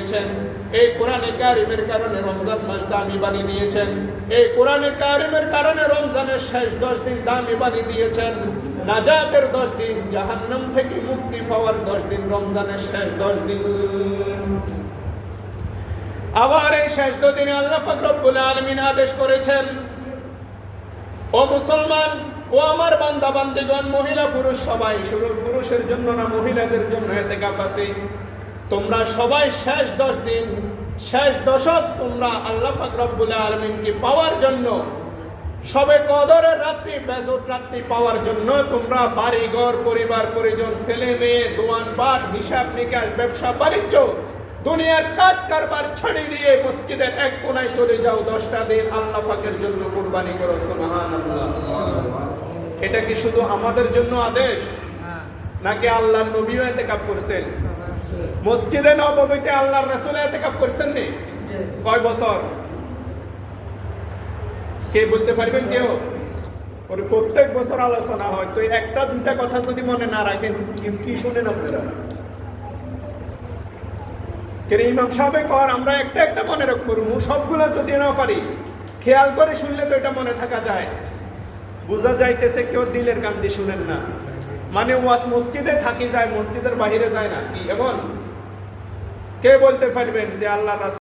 দিয়েছেন। এই কোরআনে কারিমের কারণে রমজান মাস দামি বানিয়ে দিয়েছেন। এই কোরআনে কারিমের কারণে রমজানের শেষ 10 দিন দামি বানিয়ে দিয়েছেন। নাজাতের 10 দিন, জাহান্নাম থেকে মুক্তি পাওয়ার 10 দিন, রমজানের শেষ 10 দিন। আবার এই শেষ 2 দিনে আল্লাহ পাক রব্বুল আলামিন আদেশ করেছেন, ও মুসলমান, ও আমার বান্দা বান্দিগণ, মহিলা পুরুষ সবাই, শুধু পুরুষের জন্য না, মহিলাদের জন্য ইতিকাফ আছে। তোমরা সবাই শেষ 10 দিন, শেষ দশক তোমরা আল্লাহ পাক রব্বুল আলামিনকে পাওয়ার জন্য, সবে কদরের রাত্রি, বেজর রাত্রি পাওয়ার জন্য তোমরা বাড়ি ঘর, পরিবার পরিজন, ছেলে মেয়ে, দোয়ান পাট, হিসাব নিকাশ, ব্যবসা বাণিজ্য, দুনিয়ার কাজ কারবার ছেড়ে দিয়ে মসজিদের এক কোনায় চলে যাও, 10টা দিন আল্লাহ পাকের জন্য কুরবানি করো। সুবহানাল্লাহ। এটা কি শুধু আমাদের জন্য আদেশ, নাকি আল্লাহর নবীও ইতিকাফ করছেন? মসজিদে নববীতে আল্লাহর রাসূল ইতিকাফ করছেন নি? কয় বছর? কে বলতে পারবেন? কেউ? ওর প্রত্যেক বছর আলোচনা হয়, তো একটা দুইটা কথা যদি মনে না রাখেন কি শুনেন আপনারা? ইমাম সাহেব কর, আমরা একটা একটা মনে রাখবো, সবগুলো যদি না পারি, খেয়াল করে শুনলে তো এটা মনে থাকা যায়। বোঝা যাইতেছে কেউ দিলের কান দিয়ে শুনেন না, মানে ওয়াজ মসজিদে থাকি যায়, মসজিদের বাহিরে যায় না। কি এমন? কে বলতে পারবেন যে আল্লাহ